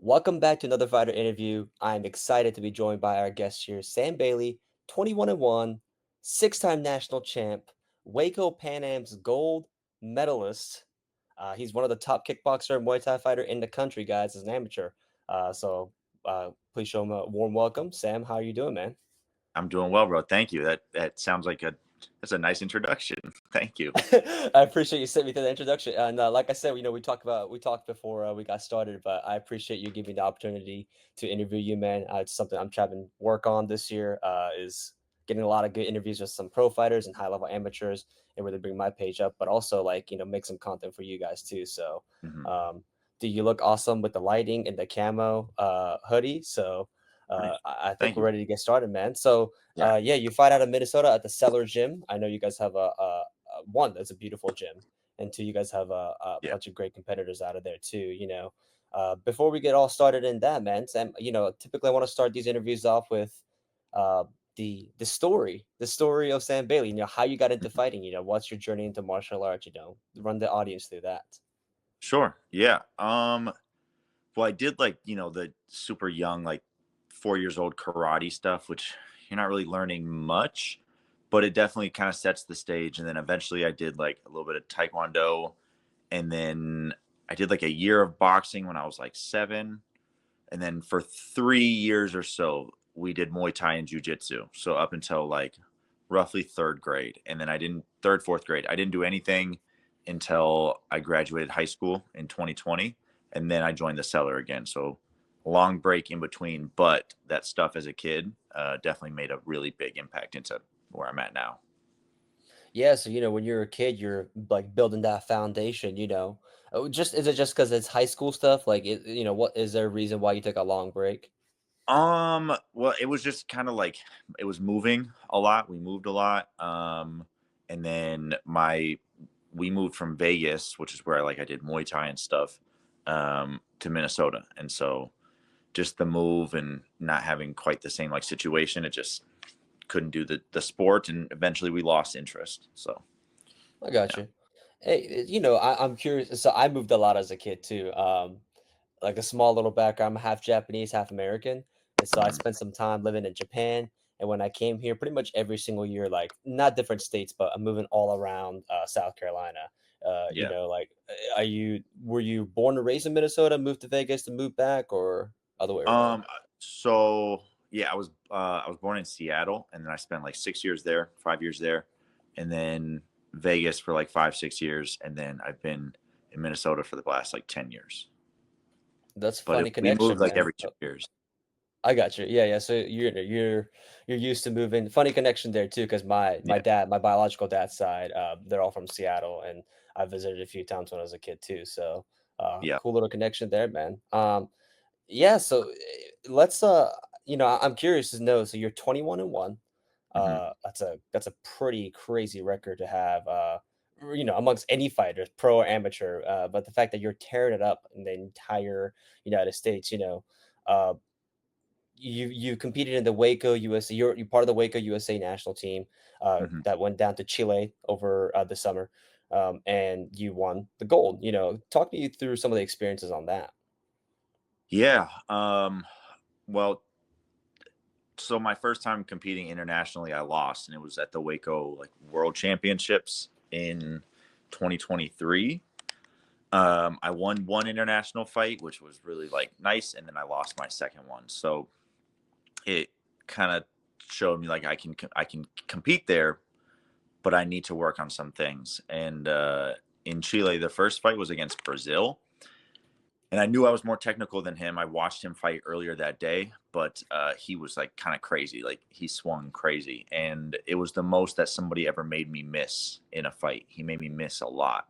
Welcome back to another fighter interview. I'm excited to be joined by our guest here, Sam Bailey, 21 and 1, six-time national champ, WAKO PanAms Gold Medalist. He's one of the top kickboxer and Muay Thai fighter in the country, guys, as an amateur. Please show him a warm welcome. Sam, how are you doing, man? I'm doing well, bro. Thank you. That sounds like that's a nice introduction. Thank you. I appreciate you sent me through the introduction. And like I said, we talked before we got started, but I appreciate you giving me the opportunity to interview you, man. It's something I'm trying to work on this year. Is getting a lot of good interviews with some pro fighters and high level amateurs, and really bring my page up, but also make some content for you guys too. So, Mhm. um, do you look awesome with the lighting and the camo hoodie? So. Nice. I think Thank we're you. ready to get started, man. So, Yeah. yeah, you fight out of Minnesota at the Cellar gym. I know you guys have one, that's a beautiful gym, and two, you guys have a Yeah. bunch of great competitors out of there too. Before we get all started in that, man, Sam, typically I want to start these interviews off with uh, the story of Sam Bailey. How you got into Mhm. fighting. What's your journey into martial arts. Run the audience through that. Sure. Yeah. Well, I did the super young, like 4 years old karate stuff, which you're not really learning much, but it definitely kind of sets the stage. And then eventually I did like a little bit of taekwondo, and then I did like a year of boxing when I was like 7. And then for 3 years or so, we did Muay Thai and Jiu-Jitsu. So up until like roughly third grade. And then fourth grade. I didn't do anything until I graduated high school in 2020. And then I joined the Cellar again. So long break in between. But that stuff as a kid definitely made a really big impact into where I'm at now. Yeah, so when you're a kid, you're like building that foundation. Just is it just because it's high school stuff? Like, what is there a reason why you took a long break? Well, it was just kind of like it was moving a lot. We moved a lot. And then we moved from Vegas, which is where I did Muay Thai and stuff, to Minnesota. And so just the move and not having quite the same like situation, it just couldn't do the sport, and eventually we lost interest. So I got yeah. you. Hey, I'm curious. So I moved a lot as a kid too. Like a small little background. I'm half Japanese, half American, and so I Mhm. spent some time living in Japan. And when I came here, pretty much every single year, like not different states, but I'm moving all around South Carolina. Yeah. Were you born and raised in Minnesota, moved to Vegas to move back, or other way around? So yeah, I was born in Seattle, and then I spent like 6 years there, 5 years there, and then Vegas for like 5, 6 years, and then I've been in Minnesota for the last like 10 years. That's a But funny we moved connection, like man. every 2 years. I got you. Yeah, yeah. So you're used to moving. Funny connection there too, because my Yeah, dad, my biological dad's side, they're all from Seattle, and I visited a few times when I was a kid too. So, yeah. cool little connection there, man. Yeah. So let's I'm curious to know. So you're 21 and 1. Hmm. That's a pretty crazy record to have. Amongst any fighters, pro or amateur. But the fact that you're tearing it up in the entire United States, uh, you competed in the WAKO USA. You're part of the WAKO USA national team Hmm. that went down to Chile over the summer, and you won the gold. Talk me through some of the experiences on that. Yeah. Well, so my first time competing internationally, I lost, and it was at the Waco like World Championships in 2023. I won one international fight, which was really like nice, and then I lost my second one. So it kind of showed me like I can compete there, but I need to work on some things. And in Chile, the first fight was against Brazil, and I knew I was more technical than him. I watched him fight earlier that day, but he was like kind of crazy. Like he swung crazy, and it was the most that somebody ever made me miss in a fight. He made me miss a lot.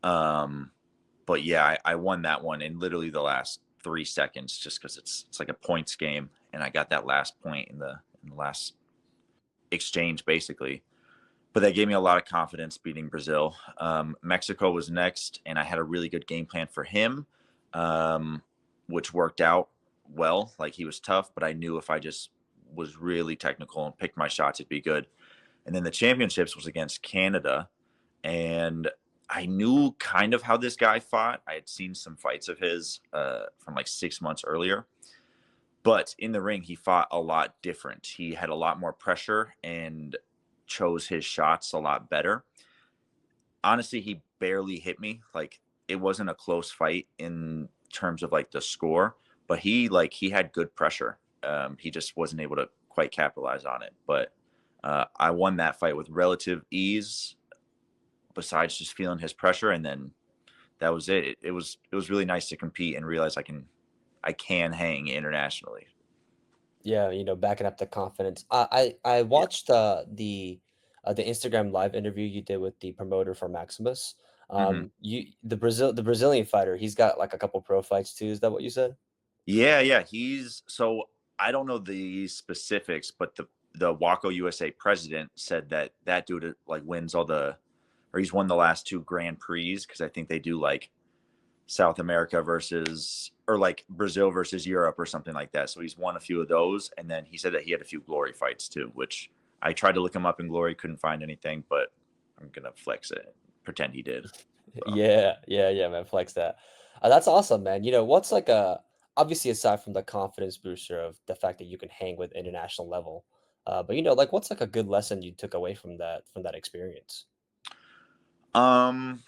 Um, but yeah, I won that one in literally the last 3 seconds, just because it's like a points game, and I got that last point in the last exchange, basically. But that gave me a lot of confidence beating Brazil. Mexico was next, and I had a really good game plan for him, um, which worked out well. Like he was tough, but I knew if I just was really technical and picked my shots, it'd be good. And then the championships was against Canada, and I knew kind of how this guy fought. I had seen some fights of his from like 6 months earlier, but in the ring, he fought a lot different. He had a lot more pressure and chose his shots a lot better. Honestly, he barely hit me. Like, it wasn't a close fight in terms of like the score, but he had good pressure. He just wasn't able to quite capitalize on it. But I won that fight with relative ease. Besides just feeling his pressure, and then that was it. It was really nice to compete and realize I can hang internationally. Yeah, backing up the confidence. I Yeah. watched the Instagram live interview you did with the promoter for Maximus. hmm The Brazilian fighter, he's got like a couple pro fights too. Is that what you said? Yeah, yeah. He's so I don't know the specifics, but the WAKO USA president said that that dude like wins all the, or he's won the last two Grand Prix because I think they do like South America versus, or like Brazil versus Europe or something like that. So he's won a few of those, and then he said that he had a few glory fights too, which I tried to look him up in glory, couldn't find anything, but I'm gonna flex it, pretend he did. So. Yeah, yeah, yeah, man. Flex that. That's awesome, man. What's like a obviously aside from the confidence booster of the fact that you can hang with international level, but like what's like a good lesson you took away from that experience? Um,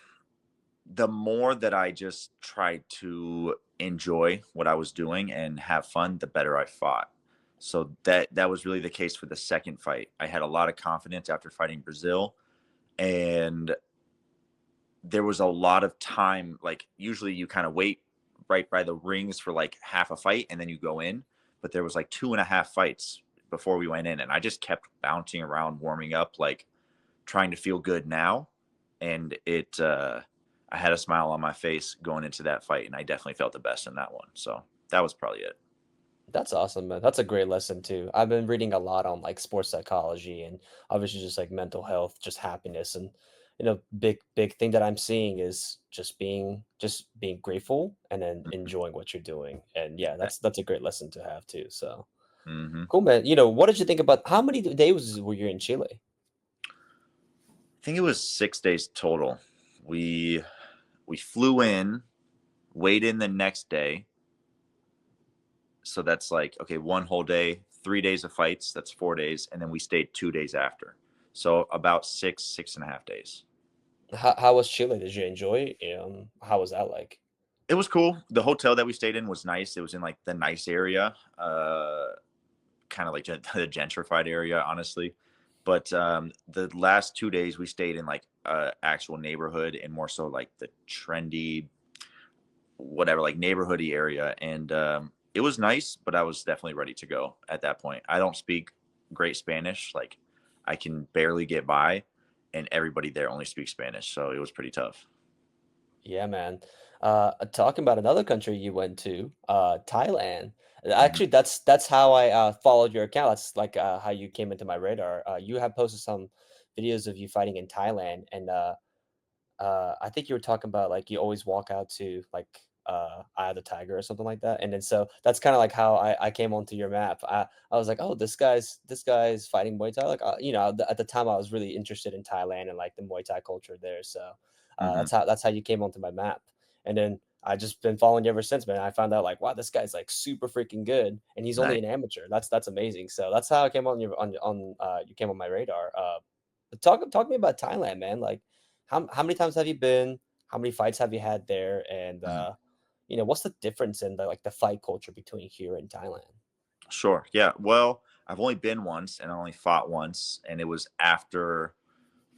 the more that I just tried to enjoy what I was doing and have fun, the better I fought. So that was really the case for the second fight. I had a lot of confidence after fighting Brazil, and there was a lot of time. Like, usually you kind of wait right by the rings for like half a fight and then you go in, but there was like two and a half fights before we went in, and I just kept bouncing around warming up, like trying to feel good now. And I had a smile on my face going into that fight, and I definitely felt the best in that one. So that was probably it. That's awesome, man. That's a great lesson too. I've been reading a lot on like sports psychology and obviously just like mental health, just happiness and big thing that I'm seeing is just being grateful and then Mhm. enjoying what you're doing. And yeah, Yeah. that's a great lesson to have too. So hmm cool, man. What did you think about how many days were you in Chile? I think it was 6 days total. We we flew in, weighed in the next day. So that's like, okay, one whole day, 3 days of fights. That's 4 days, and then we stayed 2 days after. So about 6.5 days. How was Chile? Did you enjoy it? How was that like? It was cool. The hotel that we stayed in was nice. It was in like the nice area, kind of like the gentrified area, honestly. But the last 2 days we stayed in like actual neighborhood, and more so like the trendy, whatever, like neighborhoody area. And it was nice, but I was definitely ready to go at that point. I don't speak great Spanish. Like, I can barely get by, and everybody there only speaks Spanish. So it was pretty tough. Yeah, man. Talking about another country you went to, Thailand. Mhm. Actually, that's how I followed your account. That's like how you came into my radar. You have posted some videos of you fighting in Thailand, and I think you were talking about like you always walk out to like Eye of the Tiger or something like that. And then so that's kind of like how I came onto your map. I was like, oh, this guy's fighting Muay Thai. Like at the time I was really interested in Thailand and like the Muay Thai culture there. So Mhm. that's how you came onto my map. And then I just been following you ever since, man. I found out like, wow, this guy's like super freaking good, and he's only Nice. an amateur. That's amazing. So that's how I came on you came on my radar. Talk to me about Thailand, man. Like how many times have you been? How many fights have you had there? And Mhm. what's the difference in the fight culture between here and Thailand? Sure. Yeah. Well, I've only been once, and I only fought once, and it was after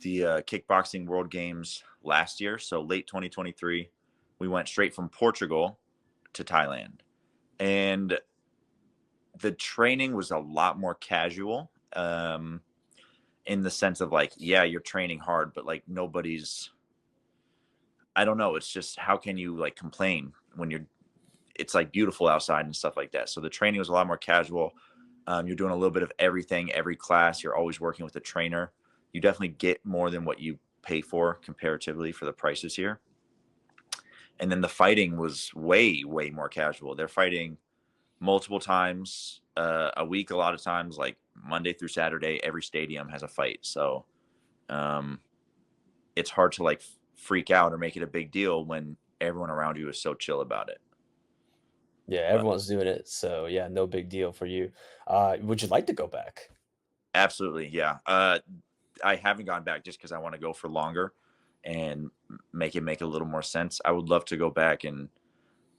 the kickboxing World Games last year. So late 2023, we went straight from Portugal to Thailand, and the training was a lot more casual. In the sense of like, yeah, you're training hard, but like nobody's. I don't know. It's just, how can you like complain when you're? It's like beautiful outside and stuff like that. So the training was a lot more casual. You're doing a little bit of everything, every class. You're always working with a trainer. You definitely get more than what you pay for comparatively for the prices here. And then the fighting was way, way more casual. They're fighting multiple times a week, a lot of times, like Monday through Saturday. Every stadium has a fight. So um, it's hard to like freak out or make it a big deal when everyone around you is so chill about it. Yeah, But everyone's doing it, so yeah, no big deal for you. Would you like to go back? absolutely, yeah. I haven't gone back just because I want to go for longer and make a little more sense. I would love to go back and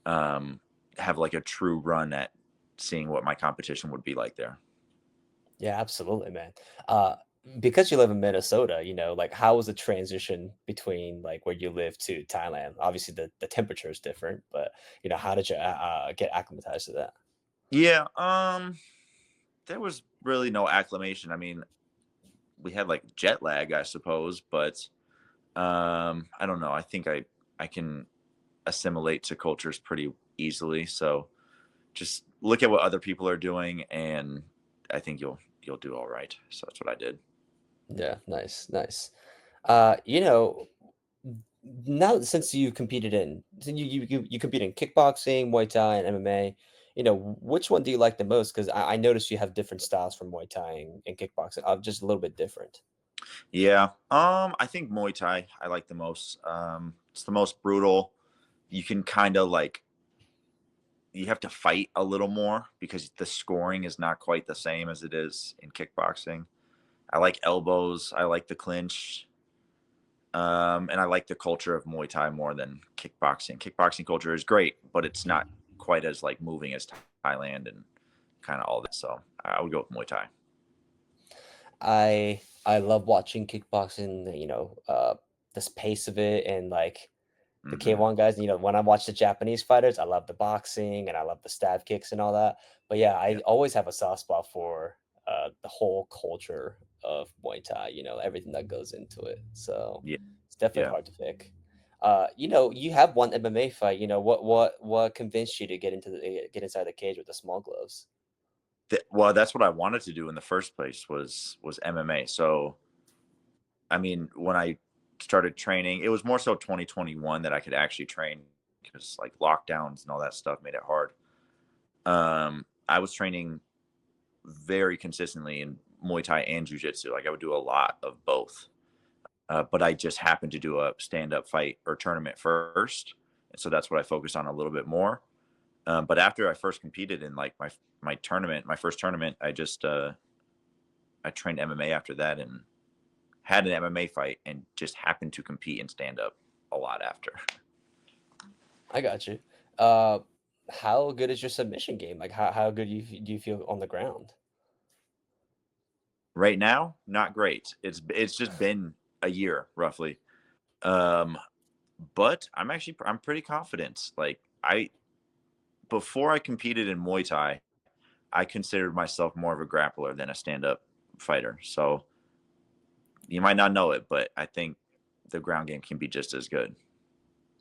um, have like a true run at seeing what my competition would be like there. Yeah, absolutely, man. Uh, because you live in Minnesota, like how was the transition between like where you live to Thailand? Obviously, the temperature is different, but how did you get acclimatized to that? Yeah, there was really no acclimation. I mean, we had like jet lag, I suppose, but I don't know. I think I can assimilate to cultures pretty easily. So just look at what other people are doing, and I think you'll do all right. So that's what I did. Yeah, nice, nice. Uh, you know, Now since you competed you compete in kickboxing, Muay Thai, and MMA, which one do you like the most? Because I noticed you have different styles for Muay Thai and kickboxing, just a little bit different. Yeah. I think Muay Thai I like the most. It's the most brutal. You can kind of like you have to fight a little more because the scoring is not quite the same as it is in kickboxing. I like elbows. I like the clinch. And I like the culture of Muay Thai more than kickboxing. Kickboxing culture is great, but it's not quite as like moving as Thailand and kind of all that. So I would go with Muay Thai. I love watching kickboxing, this pace of it and like the Hmm. K1 guys, when I watch the Japanese fighters, I love the boxing and I love the stab kicks and all that. But yeah, Yeah. I always have a soft spot for the whole culture of Muay Thai, everything that goes into it. So Yeah. it's definitely Yeah. hard to pick. You have one MMA fight. What convinced you to get inside the cage with the small gloves? Well, that's what I wanted to do in the first place was MMA. So I mean, when I started training, it was more so 2021 that I could actually train because like lockdowns and all that stuff made it hard. I was training very consistently in Muay Thai and Jiu Jitsu. Like I would do a lot of both. But I just happened to do a stand up fight or tournament first. And so that's what I focused on a little bit more. But after I first competed in like my tournament, my first tournament, I trained MMA after that and had an MMA fight and just happened to compete in stand up a lot after. I got you. Uh, how good is your submission game? Like how good do you feel on the ground? Right now, not great. It's just been a year roughly. Um, but I'm pretty confident. Like I before I competed in Muay Thai, I considered myself more of a grappler than a stand-up fighter. So you might not know it, but I think the ground game can be just as good.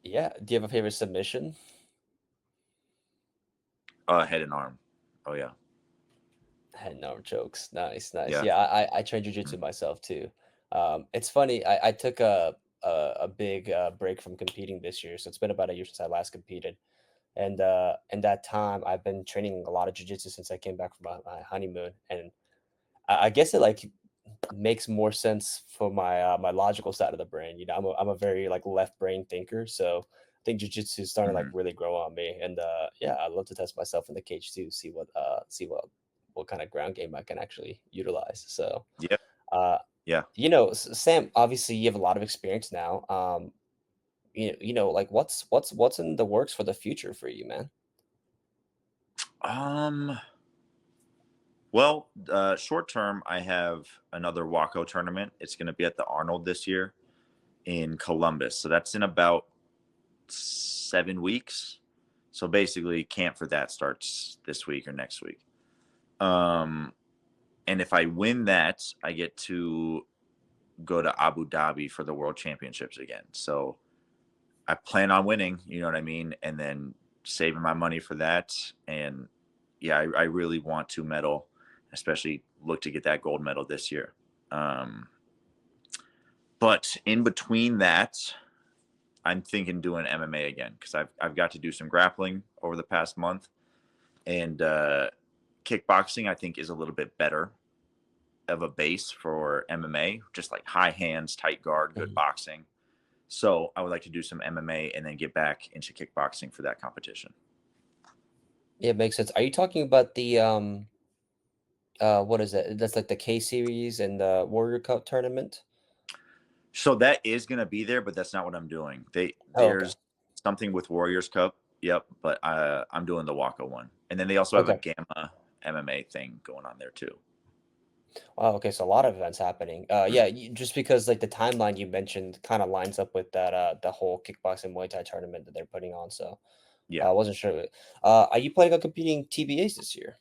Yeah. Do you have a favorite submission? Head and arm. Oh yeah, Head no jokes. Nice, nice. yeah. Yeah, I train Mm. jujitsu myself too. It's funny. I took a big break from competing this year, so it's been about a year since I last competed. And in that time, I've been training a lot of jujitsu since I came back from my honeymoon. And I guess it like makes more sense for my logical side of the brain. I'm a very like left brain thinker, so I think jujitsu is starting to like Hmm. really grow on me. And yeah, I love to test myself in the cage too, see what kind of ground game I can actually utilize. So Yeah, uh, yeah. Sam, obviously you have a lot of experience now. Like what's in the works for the future for you, man? Um. Well, short term, I have another WAKO tournament. It's going to be at the Arnold this year in Columbus. So that's in about 7 weeks. So basically, camp for that starts this week or next week. Um, and if I win that, I get to go to Abu Dhabi for the World Championships again. So I plan on winning, you know what I mean, and then saving my money for that. And yeah, I really want to medal, especially look to get that gold medal this year. Um, but in between that, I'm thinking doing MMA again because I've got to do some grappling over the past month, and kickboxing I think is a little bit better of a base for MMA, just like high hands, tight guard, good Mhm. boxing. So I would like to do some MMA and then get back into kickboxing for that competition. Yeah, it makes sense. Are you talking about the what is it? That's like the K series and the Warrior Cup tournament? So that is going to be there, but that's not what I'm doing. Oh, okay. There's something with Warriors Cup. Yep, but I'm doing the WAKO one, and then they also have a Okay. Gamma MMA thing going on there too. Oh, okay. So a lot of events happening. Mm, Yeah, just because like the timeline you mentioned kind of lines up with that the whole kickboxing Muay Thai tournament that they're putting on. So yeah, I wasn't sure. Are you planning on competing TBAs this year?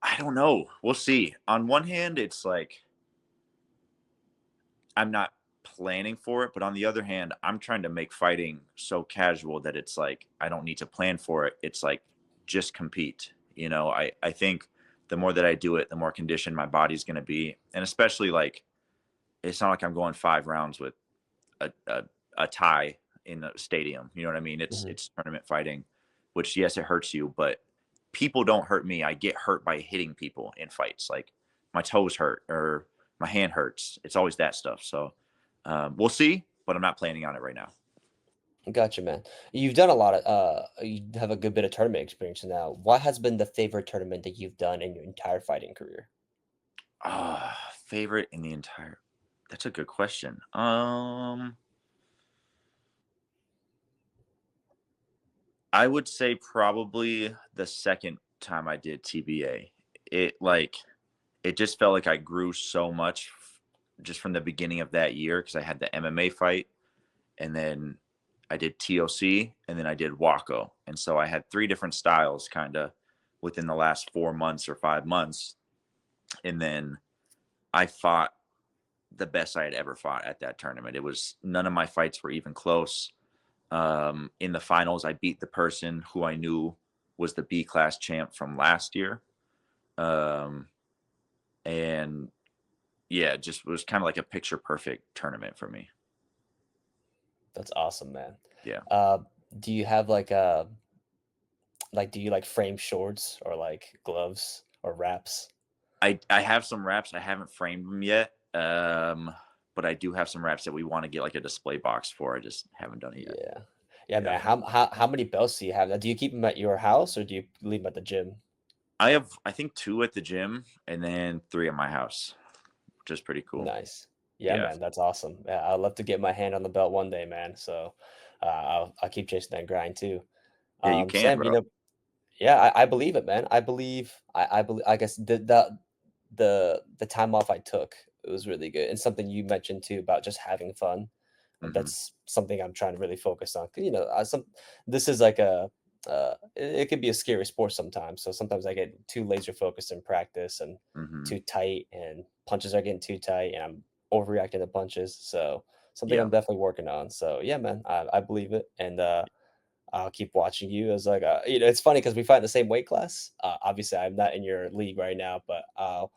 I don't know. We'll see. On one hand, it's like I'm not planning for it, but on the other hand, I'm trying to make fighting so casual that it's like I don't need to plan for it. It's like just compete. I think the more that I do it, the more conditioned my body's going to be, and especially like it's not like I'm going 5 rounds with a tie in the stadium. You know what I mean? It's Hmm. it's tournament fighting, which yes, it hurts you, but people don't hurt me. I get hurt by hitting people in fights. Like my toes hurt or my hand hurts. It's always that stuff. So we'll see, but I'm not planning on it right now. Gotcha, man. You've done a lot of you have a good bit of tournament experience now. What has been the favorite tournament that you've done in your entire fighting career? Favorite in the entire. That's a good question. I would say probably the second time I did TBA. It like it just felt like I grew so much just from the beginning of that year because I had the MMA fight and then I did TOC and then I did WAKO. And so I had three different styles kind of within the last 4 months or 5 months. And then I fought the best I had ever fought at that tournament. It was none of my fights were even close. In the finals, I beat the person who I knew was the B class champ from last year. Um, and yeah, just was kind of like a picture perfect tournament for me. That's awesome, man. Yeah. Uh, do you have like do you like frame shorts or like gloves or wraps? I have some wraps. I haven't framed them yet. But I do have some wraps that we want to get like a display box for. I just haven't done it yet. Yeah. Yeah, Yeah. man. How many belts do you have? Do you keep them at your house or do you leave them at the gym? I have I think two at the gym and then three at my house, which is pretty cool. Nice. Yeah, Yeah. man. That's awesome. Yeah, I'd love to get my hand on the belt one day, man. So I'll keep chasing that grind too. Yeah, you can, Sam, bro. yeah, I believe it, man. I believe. I guess the time off I took, it was really good, and something you mentioned too about just having fun. Hmm. That's something I'm trying to really focus on. 'Cause, this is like it could be a scary sport sometimes. So sometimes I get too laser focused in practice and Hmm. too tight, and punches are getting too tight, and I'm overreacting to punches. So something Yeah. I'm definitely working on. So yeah, man, I believe it, and I'll keep watching you as like it's funny because we fight in the same weight class. Obviously, I'm not in your league right now, but uh,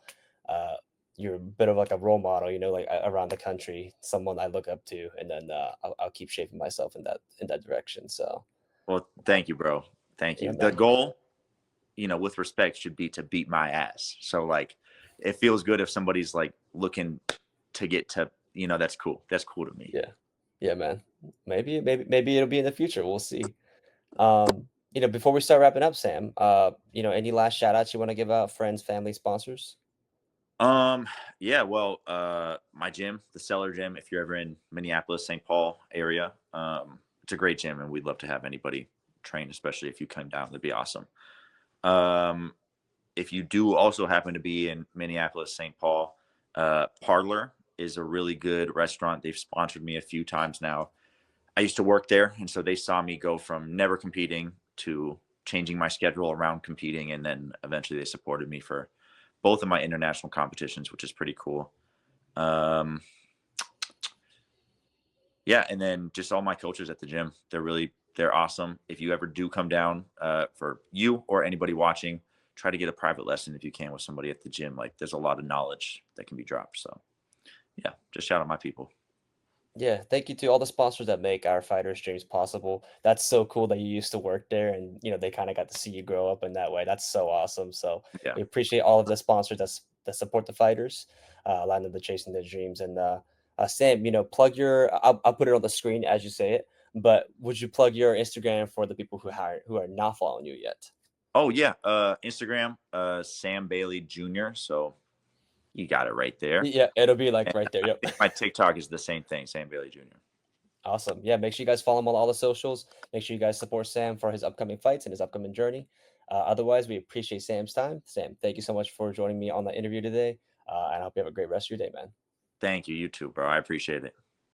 you're a bit of like a role model, like around the country, someone I look up to, and then I'll keep shaping myself in that direction. So Well, thank you, bro. Thank yeah, you. The man. goal, with respect, should be to beat my ass. So like, it feels good if somebody's like looking to get to, that's cool. That's cool to me. Yeah, yeah, man. Maybe it'll be in the future. We'll see. Before we start wrapping up, Sam, any last shout outs you want to give out, friends, family, sponsors? Um, yeah, well, my gym, the Cellar gym, if you're ever in Minneapolis, St. Paul area, it's a great gym and we'd love to have anybody train, especially if you come down, that'd be awesome. Um, if you do also happen to be in Minneapolis, St. Paul, Parlor is a really good restaurant. They've sponsored me a few times now. I used to work there, and so they saw me go from never competing to changing my schedule around competing, and then eventually they supported me for both of my international competitions, which is pretty cool. Um, yeah, and then just all my coaches at the gym, they're awesome. If you ever do come down, for you or anybody watching, try to get a private lesson if you can with somebody at the gym. Like there's a lot of knowledge that can be dropped. So yeah, just shout out my people. Yeah, thank you to all the sponsors that make our fighters' dreams possible. That's so cool that you used to work there and they kind of got to see you grow up in that way. That's so awesome. So Yeah. we appreciate all of the sponsors that support the fighters, allowing them to chasing their dreams. And Sam, plug your. I'll put it on the screen as you say it. But would you plug your Instagram for the people who are not following you yet? Oh yeah, Instagram, Sam Bailey Jr. So you got it right there. Yeah, it'll be like And right there. I Yep. think my TikTok is the same thing, Sam Bailey Jr. Awesome. Yeah, make sure you guys follow him on all the socials. Make sure you guys support Sam for his upcoming fights and his upcoming journey. Otherwise, we appreciate Sam's time. Sam, thank you so much for joining me on the interview today. And I hope you have a great rest of your day, man. Thank you, you too, bro. I appreciate it.